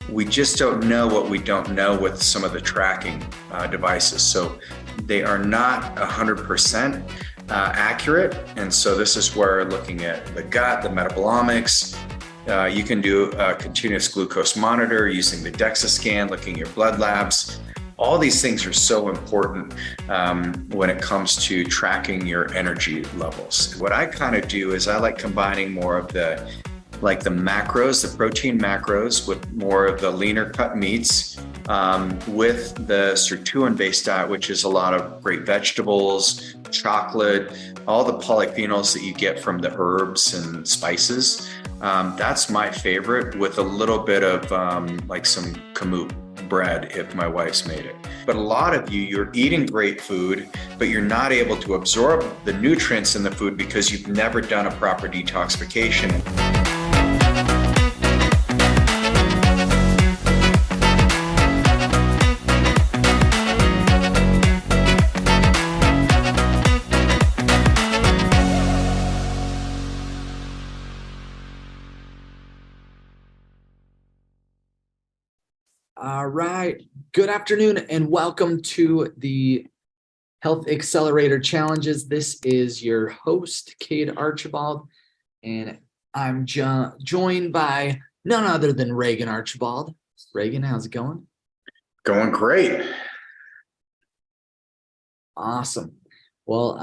we just don't know what we don't know with some of the tracking devices. So they are not 100% accurate. And so this is where looking at the gut, the metabolomics, you can do a continuous glucose monitor using the DEXA scan, looking at your blood labs. All these things are so important when it comes to tracking your energy levels. What I kind of do is I like combining more of the macros, the protein macros, with more of the leaner cut meats, with the sirtuin-based diet, which is a lot of great vegetables, chocolate, all the polyphenols that you get from the herbs and spices. That's my favorite, with a little bit of like some kamut bread if my wife's made it. But a lot of you're eating great food, but you're not able to absorb the nutrients in the food because you've never done a proper detoxification. All right. Good afternoon and welcome to the Health Accelerator Challenges. This is your host, Cade Archibald, and I'm joined by none other than Reagan Archibald. Reagan, how's it going? Going great. Awesome. Well,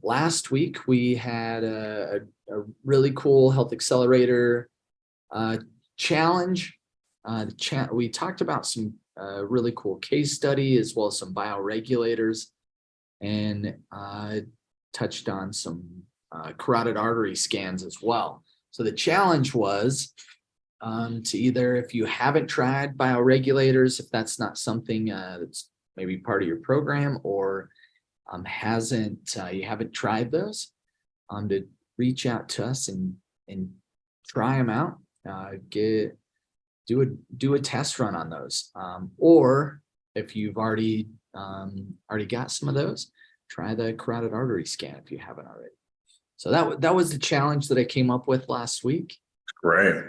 last week we had a really cool Health Accelerator challenge. We talked about some really cool case study as well as some bioregulators, and touched on some carotid artery scans as well. So the challenge was to either, if you haven't tried bioregulators, if that's not something that's maybe part of your program, or you haven't tried those, to reach out to us and try them out. Do a test run on those, or if you've already got some of those, try the carotid artery scan if you haven't already. So that was the challenge that I came up with last week. Great.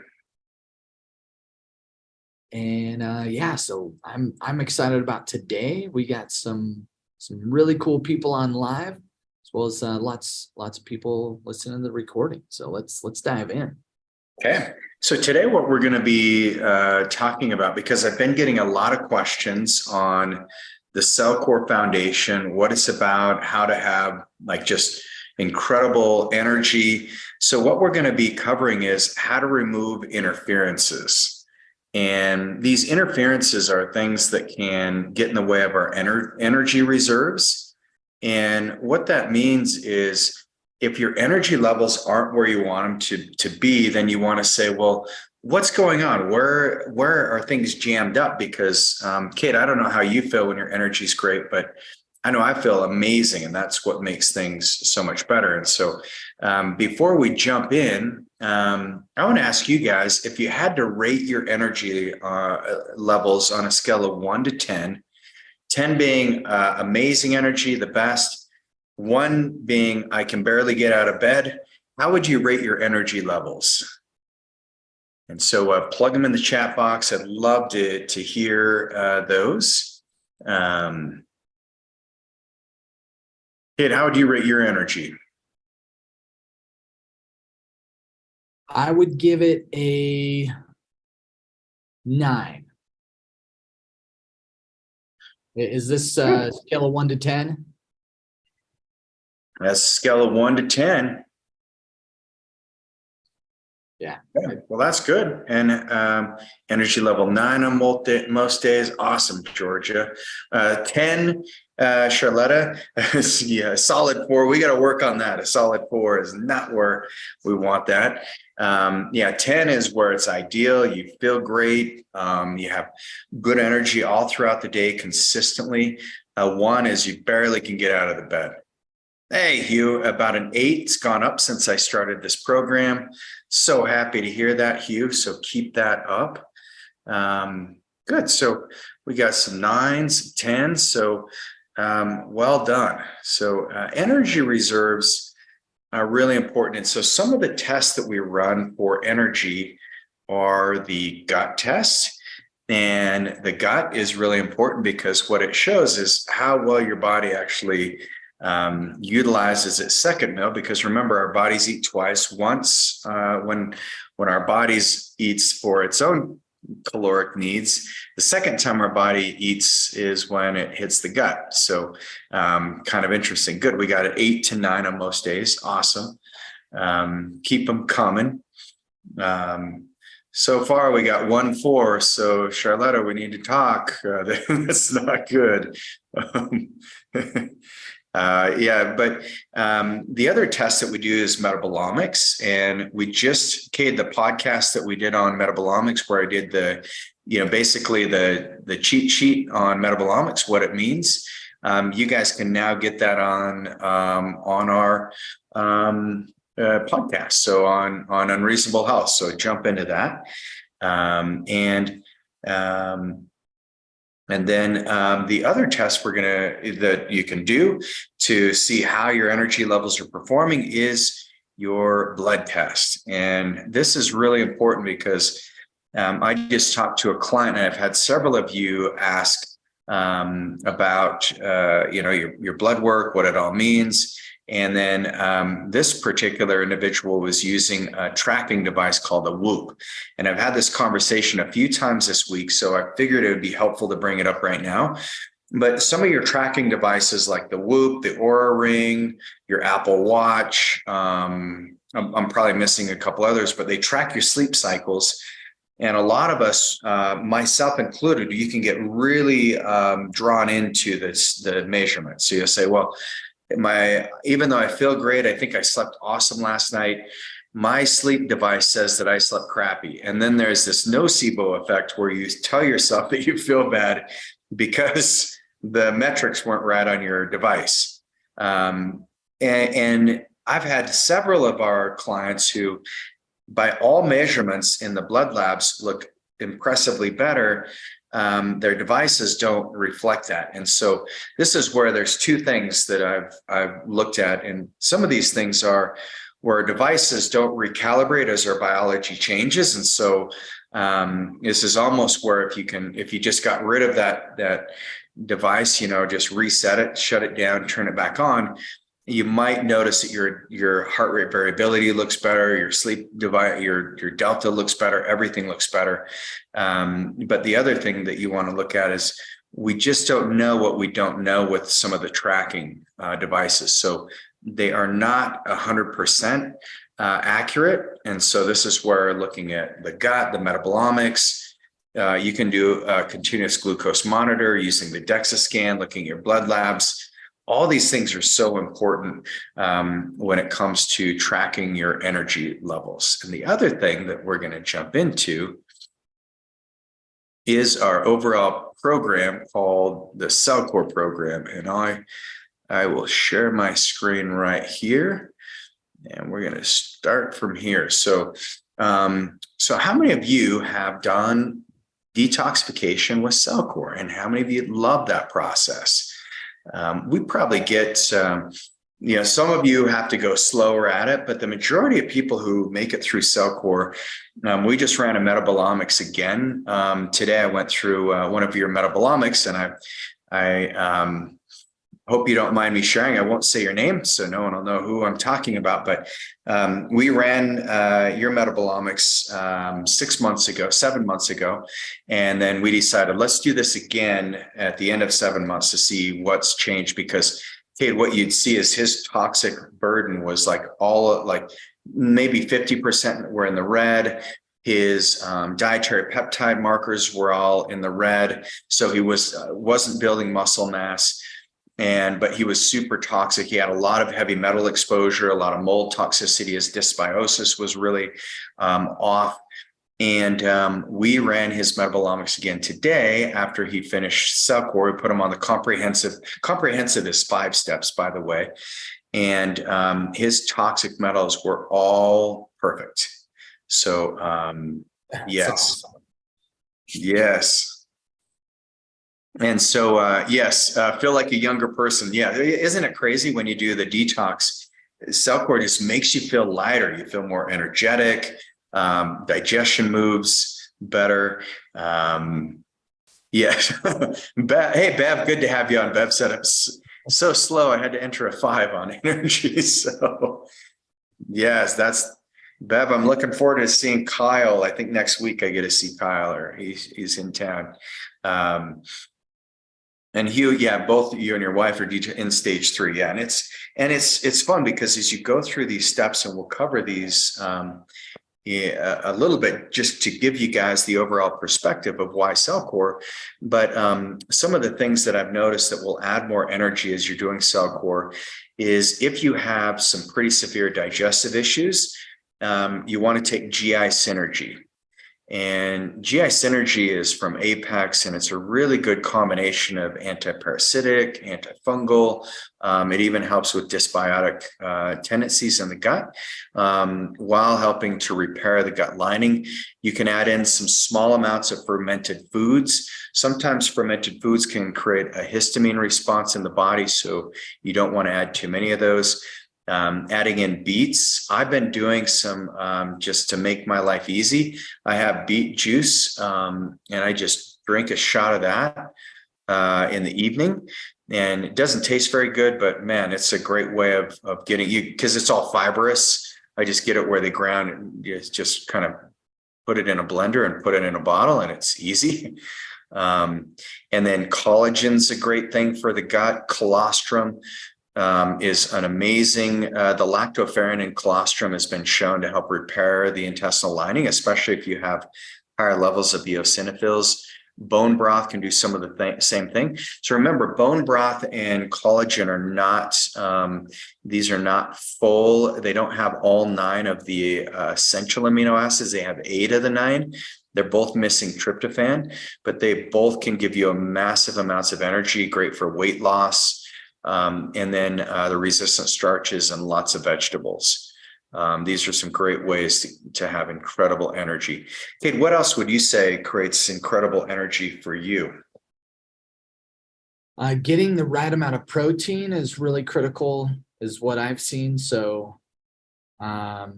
And yeah, so I'm excited about today. We got some really cool people on live, as well as lots of people listening to the recording. So let's dive in. Okay. So today what we're going to be talking about, because I've been getting a lot of questions on the CellCore Foundation, what it's about, how to have like just incredible energy. So what we're going to be covering is how to remove interferences. And these interferences are things that can get in the way of our energy reserves. And what that means is, if your energy levels aren't where you want them to be, then you want to say, well, what's going on? Where are things jammed up? Because, Kate, I don't know how you feel when your energy is great, but I know I feel amazing, and that's what makes things so much better. And so before we jump in, I want to ask you guys, if you had to rate your energy levels on a scale of 1 to 10, 10 being amazing energy, the best, 1 being I can barely get out of bed, how would you rate your energy levels? And so plug them in the chat box. I'd love to hear those. Kate, how would you rate your energy? I would give it a 9. Is this scale of 1 to 10? That's a scale of 1 to 10. Yeah. Well, that's good. And energy level 9 on most days. Awesome, Georgia. 10, Charlotta. Yeah, solid 4. We got to work on that. A solid 4 is not where we want that. Yeah, 10 is where it's ideal. You feel great. You have good energy all throughout the day consistently. 1 is you barely can get out of the bed. Hey, Hugh, about an 8. It's gone up since I started this program. So happy to hear that, Hugh. So keep that up. Good. So we got some 9s, 10s. So well done. So energy reserves are really important. And so some of the tests that we run for energy are the gut test. And the gut is really important because what it shows is how well your body actually utilizes its second meal. Because remember, our bodies eat twice. Once when our bodies eats for its own caloric needs. The second time our body eats is when it hits the gut. So kind of interesting. Good. We got an 8 to 9 on most days. Awesome. Keep them coming. So far we got 1-4. So Charlotta, we need to talk. That's not good. Yeah, but the other test that we do is metabolomics, and we just, Kate, the podcast that we did on metabolomics, where I did basically the cheat sheet on metabolomics, what it means. You guys can now get that on our podcast, so on Unreasonable Health. So jump into that, and then the other test that you can do to see how your energy levels are performing is your blood test. And this is really important because I just talked to a client, and I've had several of you ask about your blood work, what it all means. And then this particular individual was using a tracking device called a Whoop. And I've had this conversation a few times this week, so I figured it would be helpful to bring it up right now. But some of your tracking devices like the Whoop, the Oura Ring, your Apple Watch, I'm probably missing a couple others, but they track your sleep cycles. And a lot of us, myself included, you can get really drawn into the measurements. So you'll say, well, even though I feel great, I think I slept awesome last night, my sleep device says that I slept crappy. And then there's this nocebo effect where you tell yourself that you feel bad because the metrics weren't right on your device. And I've had several of our clients who, by all measurements in the blood labs, look impressively better. Their devices don't reflect that. And so this is where there's two things that I've looked at. And some of these things are where devices don't recalibrate as our biology changes. And so this is almost where if you just got rid of that device, just reset it, shut it down, turn it back on, you might notice that your heart rate variability looks better, your sleep device, your delta looks better, everything looks better. But the other thing that you want to look at is we just don't know what we don't know with some of the tracking devices. So they are not 100% accurate. And so this is where looking at the gut, the metabolomics, you can do a continuous glucose monitor using the DEXA scan, looking at your blood labs. All these things are so important when it comes to tracking your energy levels. And the other thing that we're going to jump into is our overall program called the CellCore program. And I will share my screen right here, and we're going to start from here. So how many of you have done detoxification with CellCore, and how many of you love that process? We probably get, some of you have to go slower at it, but the majority of people who make it through CellCore, we just ran a metabolomics again. Today I went through one of your metabolomics, and I hope you don't mind me sharing. I won't say your name, so no one will know who I'm talking about, but we ran your metabolomics 7 months ago. And then we decided, let's do this again at the end of 7 months to see what's changed, because Kate, what you'd see is his toxic burden was like maybe 50% were in the red. His dietary peptide markers were all in the red. So he wasn't building muscle mass. But he was super toxic. He had a lot of heavy metal exposure, a lot of mold toxicity. His dysbiosis was really off. And we ran his metabolomics again today after he finished CellCore. We put him on the comprehensive. Comprehensive is 5 steps, by the way. And his toxic metals were all perfect. So yes, awesome. Yes. And so, feel like a younger person. Yeah. Isn't it crazy when you do the detox? CellCore just makes you feel lighter. You feel more energetic. Digestion moves better. Um, yeah. Hey, Bev, good to have you on. Bev said it's so slow. I had to enter a 5 on energy. So yes, that's Bev. I'm looking forward to seeing Kyle. I think next week I get to see Kyle, or he's in town. Um, and Hugh, yeah, both you and your wife are in stage 3. Yeah, and it's fun because as you go through these steps, and we'll cover these yeah, a little bit just to give you guys the overall perspective of why Cellcore. But some of the things that I've noticed that will add more energy as you're doing Cellcore is if you have some pretty severe digestive issues, you want to take GI Synergy. And GI Synergy is from Apex, and it's a really good combination of antiparasitic, antifungal. It even helps with dysbiotic tendencies in the gut, while helping to repair the gut lining. You can add in some small amounts of fermented foods. Sometimes fermented foods can create a histamine response in the body, so you don't want to add too many of those. Adding in beets. I've been doing some just to make my life easy. I have beet juice, and I just drink a shot of that in the evening. And it doesn't taste very good, but man, it's a great way of getting you, because it's all fibrous. I just get it where they ground it, just kind of put it in a blender and put it in a bottle, and it's easy. And then collagen's a great thing for the gut. Colostrum is an amazing, the lactoferrin in colostrum has been shown to help repair the intestinal lining, especially if you have higher levels of eosinophils. Bone broth can do some of the same thing. So remember, bone broth and collagen are not, these are not full. They don't have all 9 of the essential amino acids. They have 8 of the 9. They're both missing tryptophan, but they both can give you a massive amounts of energy, great for weight loss. And then the resistant starches and lots of vegetables. These are some great ways to have incredible energy. Kate, what else would you say creates incredible energy for you? Getting the right amount of protein is really critical, is what I've seen. So that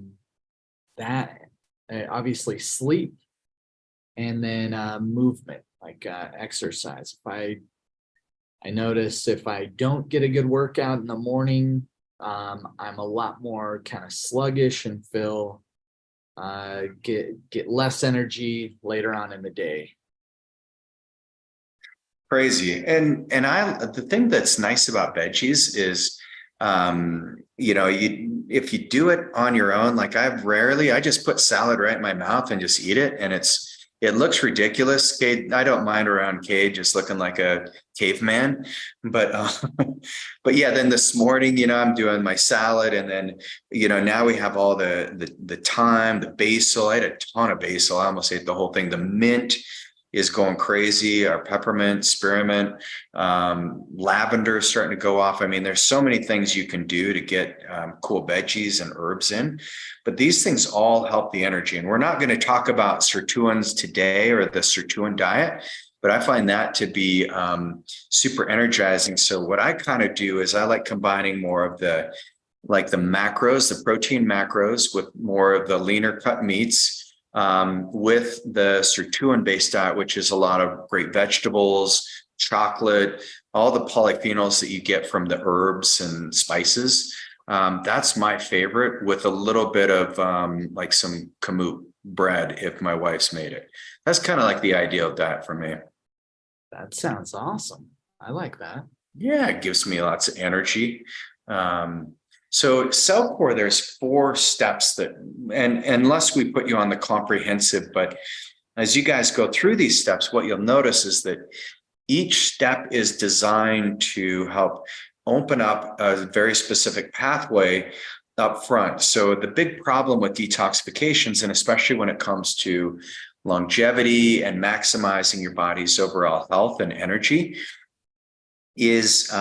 obviously sleep, and then movement, like exercise. I notice if I don't get a good workout in the morning, I'm a lot more kind of sluggish and feel get less energy later on in the day. Crazy. And the thing that's nice about veggies is, if you do it on your own, like I just put salad right in my mouth and just eat it, and it looks ridiculous. Cade, I don't mind around Cade just looking like a caveman, but but yeah, then this morning, I'm doing my salad, and then now we have all the thyme, the basil. I had a ton of basil. I almost ate the whole thing. The mint is going crazy. Our peppermint, spearmint, lavender is starting to go off. I mean, there's so many things you can do to get cool veggies and herbs in, but these things all help the energy. And we're not going to talk about sirtuins today, or the sirtuin diet, but I find that to be super energizing. So what I kind of do is I like combining more of the macros, the protein macros, with more of the leaner cut meats, with the sirtuin based diet, which is a lot of great vegetables, chocolate, all the polyphenols that you get from the herbs and spices. That's my favorite, with a little bit of like some kamut bread if my wife's made it. That's kind of like the ideal diet for me. That sounds awesome. I like that. Yeah, it gives me lots of energy. So Cellcore, there's 4 steps that, and unless we put you on the comprehensive, but as you guys go through these steps, what you'll notice is that each step is designed to help open up a very specific pathway up front. So the big problem with detoxifications, and especially when it comes to longevity and maximizing your body's overall health and energy, is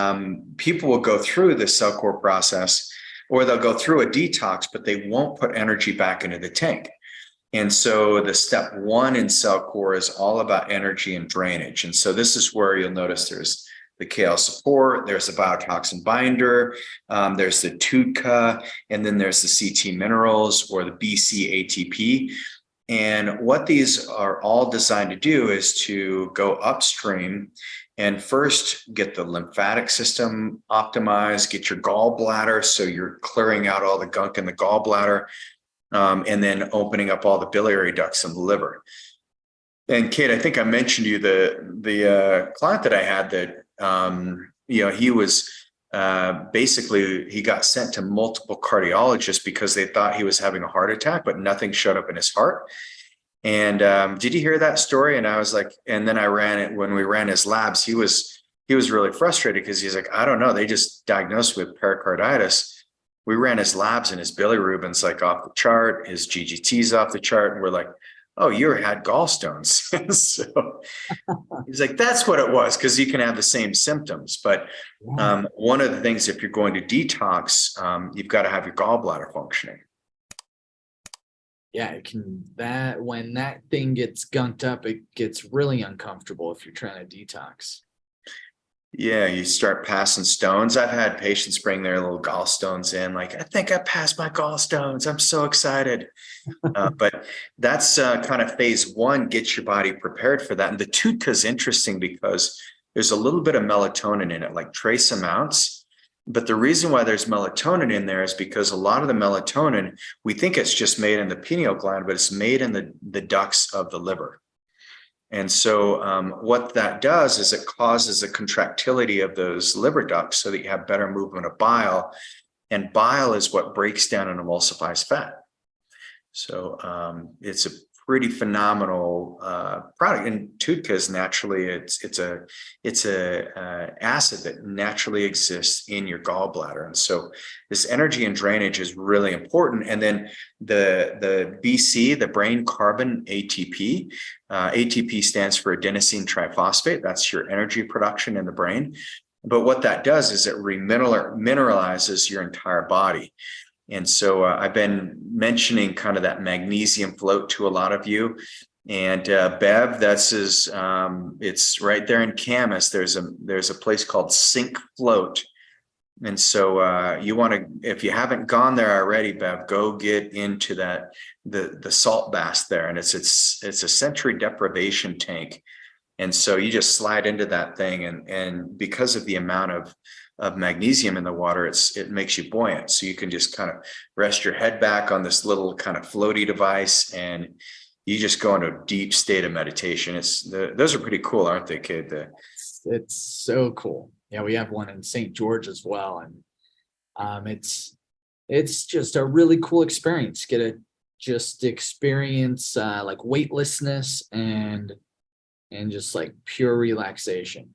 people will go through the Cellcore process, or they'll go through a detox, but they won't put energy back into the tank. And so the step 1 in Cellcore is all about energy and drainage. And so this is where you'll notice there's the kale support, there's the biotoxin binder, there's the TUDCA, and then there's the CT minerals, or the BC ATP. And what these are all designed to do is to go upstream and first get the lymphatic system optimized, get your gallbladder so you're clearing out all the gunk in the gallbladder, and then opening up all the biliary ducts in the liver. And Kate, I think I mentioned to you the client that I had that he was basically he got sent to multiple cardiologists because they thought he was having a heart attack, but nothing showed up in his heart. And did you hear that story? And I was like, and then I ran it when we ran his labs. He was really frustrated because he's like, I don't know. They just diagnosed with pericarditis. We ran his labs and his bilirubin's like off the chart. His GGT's off the chart. And we're like, oh, you had gallstones. So he's like, that's what it was, because you can have the same symptoms. But one of the things, if you're going to detox, you've got to have your gallbladder functioning. Yeah, when that thing gets gunked up, it gets really uncomfortable if you're trying to detox. Yeah, you start passing stones. I've had patients bring their little gallstones in, like, I think I passed my gallstones. I'm so excited. But that's kind of phase one, get your body prepared for that. And the TUDCA is interesting because there's a little bit of melatonin in it, like trace amounts. But the reason why there's melatonin in there is because a lot of the melatonin, we think it's just made in the pineal gland, but it's made in the ducts of the liver. And so what that does is it causes a contractility of those liver ducts so that you have better movement of bile. And bile is what breaks down and emulsifies fat. So it's a pretty phenomenal product. And TUDCA is naturally, it's a acid that naturally exists in your gallbladder. And so this energy and drainage is really important. And then the BC, the brain carbon ATP, ATP stands for adenosine triphosphate. That's your energy production in the brain. But what that does is it mineralizes your entire body. And so I've been mentioning kind of that magnesium float to a lot of you. And Bev, it's right there in Camas. There's a place called Sink Float. And so you want to, if you haven't gone there already, Bev, go get into the salt bath there. And it's a sensory deprivation tank. And so you just slide into that thing, and because of the amount of magnesium in the water, it makes you buoyant. So you can just kind of rest your head back on this little kind of floaty device, and you just go into a deep state of meditation. Those are pretty cool, aren't they, kid? It's so cool. Yeah, we have one in St. George as well, and it's just a really cool experience. Get to just experience like weightlessness and just like pure relaxation.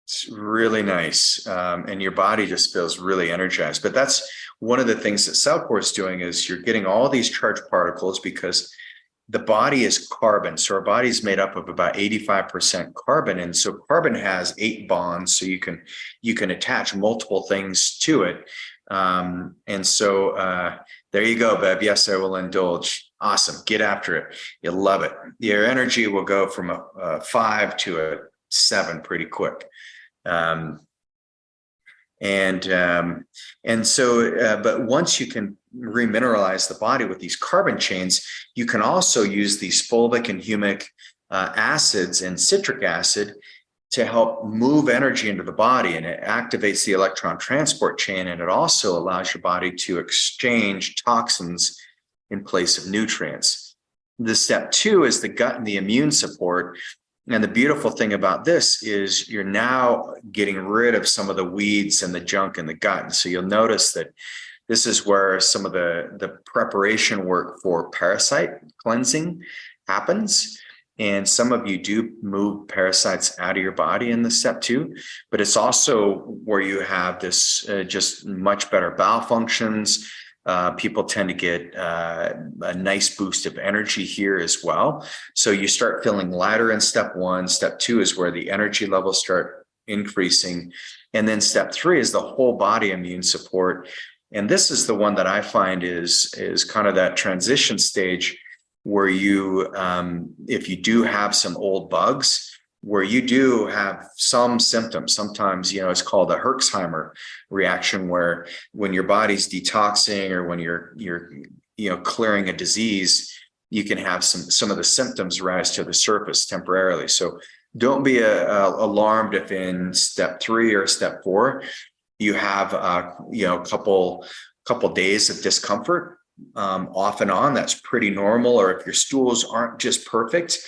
It's really nice. And your body just feels really energized. But that's one of the things that CellCore is doing, is you're getting all these charged particles because the body is carbon. So our body is made up of about 85% carbon. And so carbon has 8 bonds. So you can attach multiple things to it. And so there you go, Bev. Yes, I will indulge. Awesome. Get after it. You'll love it. Your energy will go from a 5 to a 7 pretty quick. But once you can remineralize the body with these carbon chains, you can also use these fulvic and humic acids and citric acid to help move energy into the body, and it activates the electron transport chain, and it also allows your body to exchange toxins in place of nutrients. The step 2 is the gut and the immune support. And the beautiful thing about this is you're now getting rid of some of the weeds and the junk in the gut. And so you'll notice that this is where some of the preparation work for parasite cleansing happens. And some of you do move parasites out of your body in the step 2, but it's also where you have this just much better bowel functions. People tend to get a nice boost of energy here as well. So you start feeling lighter in step 1. Step 2 is where the energy levels start increasing. And then step 3 is the whole body immune support. And this is the one that I find is kind of that transition stage where you, if you do have some old bugs, where you do have some symptoms, sometimes, it's called a Herxheimer reaction, where when your body's detoxing or when you're clearing a disease, you can have some of the symptoms rise to the surface temporarily. So don't be alarmed if in step 3 or step 4 you have a couple days of discomfort off and on. That's pretty normal. Or if your stools aren't just perfect,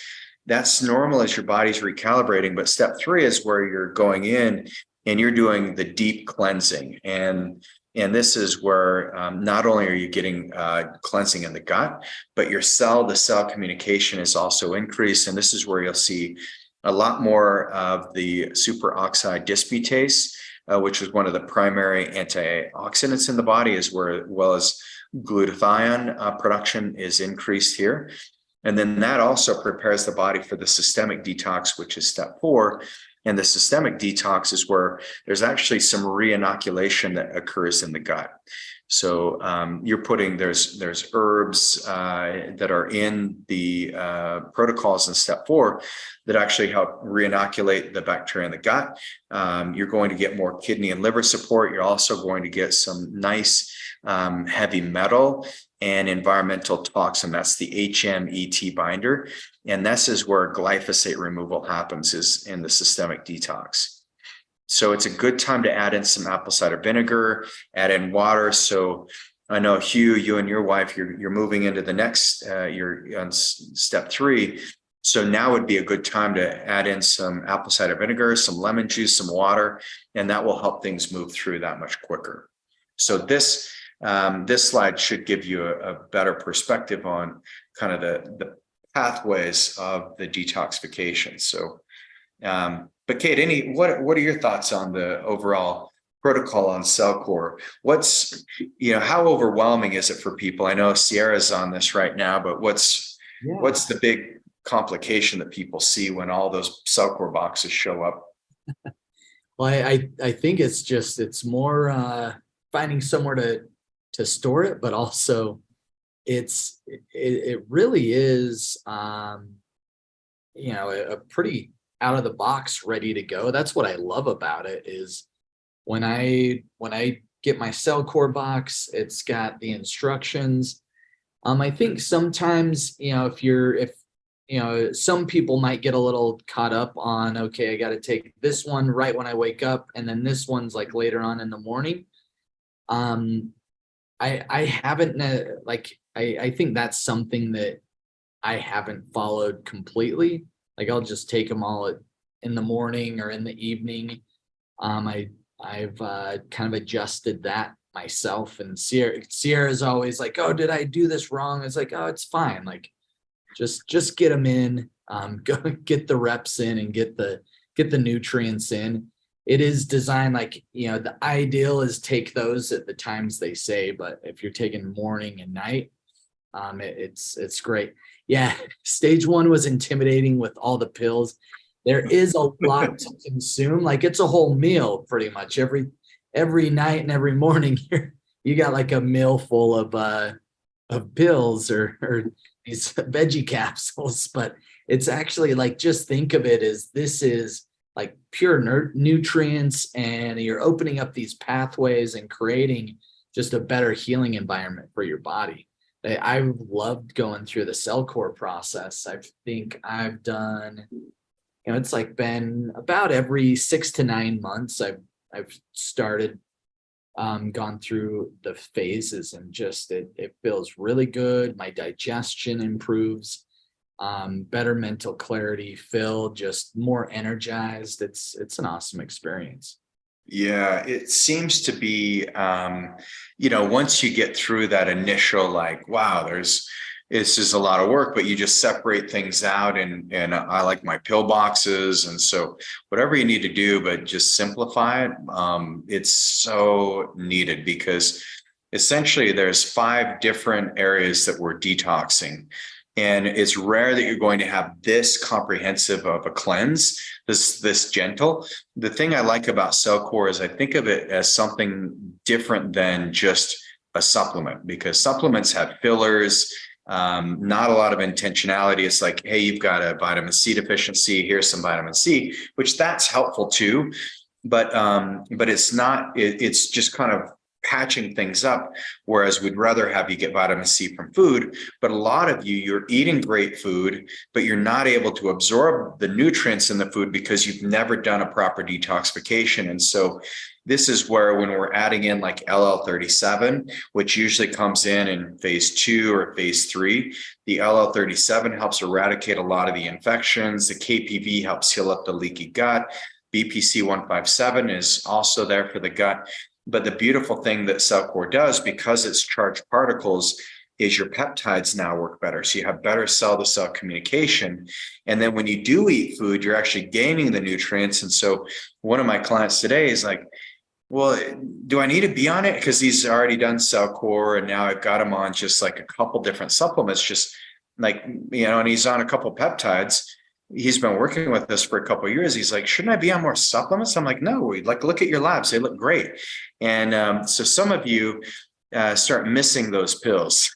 that's normal as your body's recalibrating. But step 3 is where you're going in and you're doing the deep cleansing. And this is where not only are you getting cleansing in the gut, but your cell-to-cell communication is also increased. And this is where you'll see a lot more of the superoxide dismutase, which is one of the primary antioxidants in the body, as well as glutathione production is increased here. And then that also prepares the body for the systemic detox, which is step 4. And the systemic detox is where there's actually some reinoculation that occurs in the gut. So you're putting, there's herbs that are in the protocols in step 4 that actually help reinoculate the bacteria in the gut. You're going to get more kidney and liver support. You're also going to get some nice heavy metal and environmental toxin. That's the HMET binder. And this is where glyphosate removal happens, is in the systemic detox. So it's a good time to add in some apple cider vinegar, add in water. So I know, Hugh, you and your wife, you're moving into the next, you're on step 3. So now would be a good time to add in some apple cider vinegar, some lemon juice, some water, and that will help things move through that much quicker. So this slide should give you a better perspective on kind of the pathways of the detoxification. So, but Kate, what are your thoughts on the overall protocol on CellCore? How overwhelming is it for people? I know Sierra's on this right now, but what's the big complication that people see when all those CellCore boxes show up? Well, I think it's more finding somewhere to store it, but also it really is a pretty out of the box, ready to go. That's what I love about it, is when I get my CellCore box, it's got the instructions. I think sometimes, if some people might get a little caught up on, okay, I got to take this one right when I wake up, and then this one's like later on in the morning. I haven't I think that's something that I haven't followed completely. Like, I'll just take them all in the morning or in the evening. I've kind of adjusted that myself, and Sierra's always like, oh, did I do this wrong? It's like, oh, it's fine. Like, just get them in, go get the reps in and get the nutrients in. It is designed the ideal is take those at the times they say, but if you're taking morning and night, it's great. Yeah, stage 1 was intimidating with all the pills. There is a lot to consume. Like, it's a whole meal pretty much every night and every morning. You got like a meal full of pills or these veggie capsules, but it's actually just think of it as this is like pure nutrients, and you're opening up these pathways and creating just a better healing environment for your body. I've loved going through the CellCore process. I think I've done, it's been about every 6 to 9 months I've started, gone through the phases, and just it feels really good. My digestion improves, better mental clarity, feel just more energized. It's an awesome experience. Yeah, it seems to be, once you get through that initial, wow, this is a lot of work, but you just separate things out, and I like my pill boxes. And so whatever you need to do, but just simplify it. It's so needed, because essentially there's 5 different areas that we're detoxing. And it's rare that you're going to have this comprehensive of a cleanse, this gentle. The thing I like about CellCore is I think of it as something different than just a supplement, because supplements have fillers, not a lot of intentionality. It's like, hey, you've got a vitamin C deficiency, here's some vitamin C, which that's helpful too. But it's not, it's just kind of patching things up, whereas we'd rather have you get vitamin C from food. But a lot of you, you're eating great food, but you're not able to absorb the nutrients in the food because you've never done a proper detoxification. And so this is where, when we're adding in like LL37, which usually comes in phase 2 or phase 3, the LL37 helps eradicate a lot of the infections. The KPV helps heal up the leaky gut. BPC 157 is also there for the gut. But the beautiful thing that CellCore does, because it's charged particles, is your peptides now work better. So you have better cell-to-cell communication. And then when you do eat food, you're actually gaining the nutrients. And so one of my clients today is like, well, do I need to be on it? Because he's already done CellCore, and now I've got him on just like a couple different supplements, just like, and he's on a couple peptides. He's been working with us for a couple of years. He's like, shouldn't I be on more supplements? I'm like, no, like, look at your labs. They look great. And so some of you start missing those pills.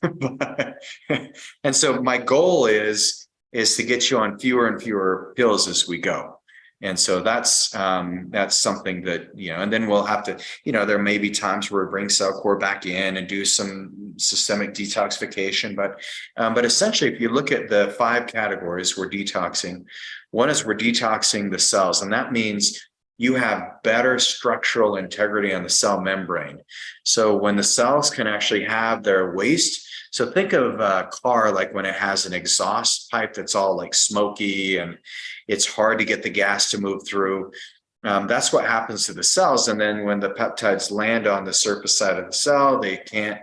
And so my goal is to get you on fewer and fewer pills as we go. And so that's something that, and then we'll have to, there may be times where we bring CellCore back in and do some systemic detoxification. But essentially, if you look at the 5 categories we're detoxing, one is we're detoxing the cells. And that means you have better structural integrity on the cell membrane. So when the cells can actually have their waste, so think of a car like when it has an exhaust pipe that's all like smoky and it's hard to get the gas to move through. That's what happens to the cells. And then when the peptides land on the surface side of the cell, they can't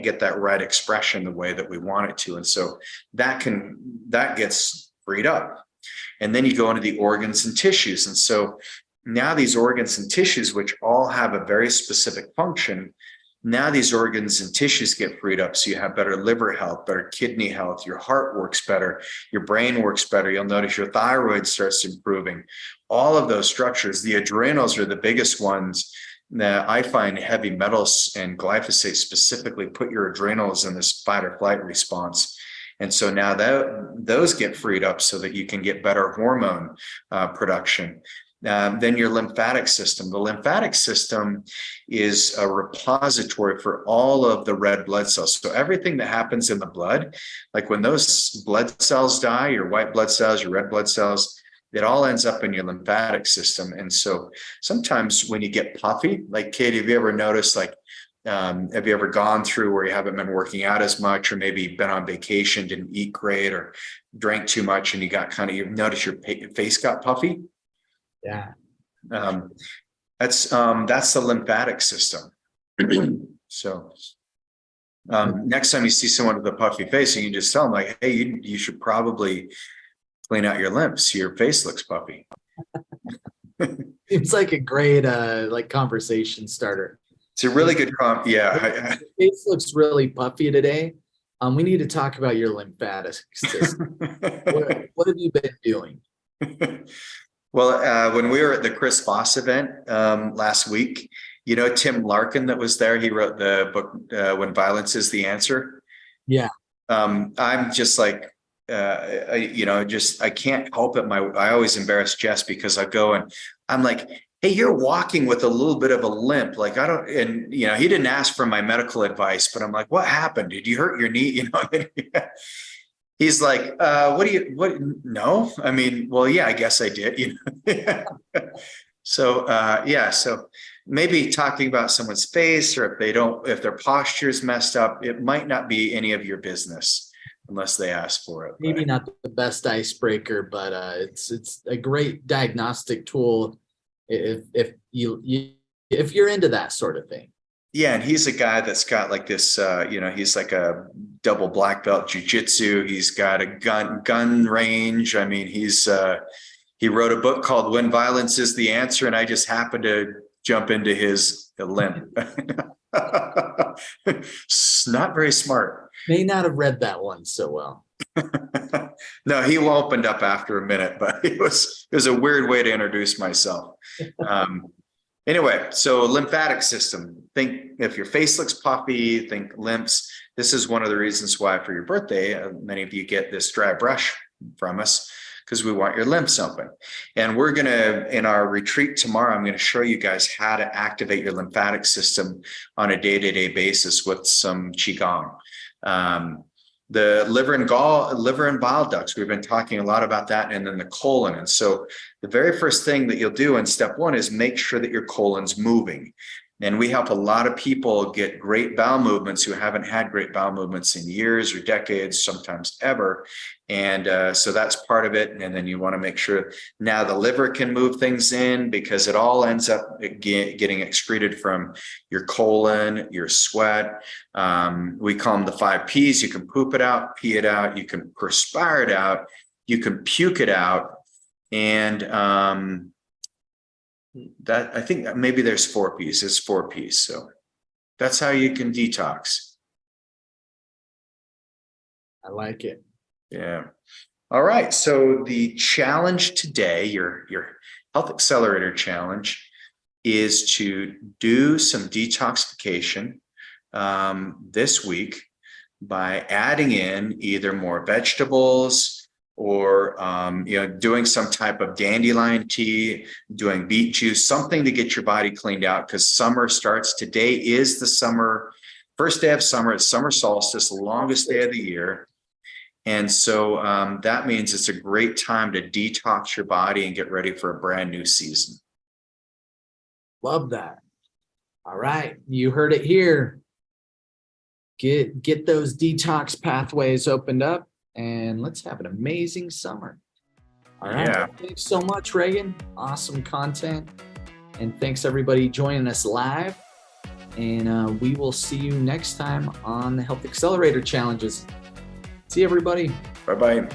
get that right expression the way that we want it to. And so that gets freed up. And then you go into the organs and tissues. And so now these organs and tissues, which all have a very specific function, now these organs and tissues get freed up. So you have better liver health, better kidney health, your heart works better, your brain works better. You'll notice your thyroid starts improving. All of those structures, the adrenals are the biggest ones that I find. Heavy metals and glyphosate specifically put your adrenals in this fight or flight response. And so now those get freed up so that you can get better hormone production. Then your lymphatic system. The lymphatic system is a repository for all of the red blood cells. So everything that happens in the blood, like when those blood cells die, your white blood cells, your red blood cells, it all ends up in your lymphatic system. And so sometimes when you get puffy, like Katie, have you ever noticed, like, have you ever gone through where you haven't been working out as much, or maybe been on vacation, didn't eat great, or drank too much, and you've noticed your face got puffy? Yeah. That's the lymphatic system. So next time you see someone with a puffy face, you can just tell them like, hey, you should probably clean out your lymphs. Your face looks puffy. Seems like a great conversation starter. It's a really good yeah. Your face looks really puffy today. We need to talk about your lymphatic system. What have you been doing? Well, when we were at the Chris Voss event last week, Tim Larkin that was there, he wrote the book, When Violence is the Answer. Yeah. I'm just like, I can't help it. I always embarrass Jess because I go and I'm like, hey, you're walking with a little bit of a limp. Like, and he didn't ask for my medical advice, but I'm like, what happened? Did you hurt your knee? He's like, no, I mean, well, yeah, I guess I did, So, so maybe talking about someone's face, or if their posture is messed up, it might not be any of your business unless they ask for it. Maybe not the best icebreaker, but it's a great diagnostic tool if you're into that sort of thing. Yeah, and he's a guy that's got like this, he's like a double black belt jiu-jitsu. He's got a gun range. I mean, he wrote a book called When Violence is the Answer, and I just happened to jump into his limp. Not very smart. May not have read that one so well. No, he opened up after a minute, but it was a weird way to introduce myself. Anyway, so lymphatic system. Think if your face looks puffy, think lymphs. This is one of the reasons why for your birthday, many of you get this dry brush from us because we want your lymphs open. And we're going to, in our retreat tomorrow, I'm going to show you guys how to activate your lymphatic system on a day-to-day basis with some Qigong. The liver and bile ducts, we've been talking a lot about that, and then the colon. And so the very first thing that you'll do in step one is make sure that your colon's moving. And we help a lot of people get great bowel movements who haven't had great bowel movements in years or decades, sometimes ever. And so that's part of it. And then you want to make sure now the liver can move things in, because it all ends up getting excreted from your colon, your sweat. We call them the 5 Ps. You can poop it out, pee it out, you can perspire it out, you can puke it out. And that, I think maybe there's 4 Ps. It's 4 Ps. So that's how you can detox. I like it. Yeah. All right. So the challenge today, your Health Accelerator challenge, is to do some detoxification this week by adding in either more vegetables, or doing some type of dandelion tea, doing beet juice, something to get your body cleaned out, because summer starts. Today is the first day of summer. It's summer solstice, the longest day of the year. And so that means it's a great time to detox your body and get ready for a brand new season. Love that. All right, you heard it here. Get those detox pathways opened up, and let's have an amazing summer. All right. Yeah. Thanks so much, Reagan. Awesome content. And thanks everybody joining us live. And we will see you next time on the Health Accelerator Challenges. See you, everybody. Bye-bye.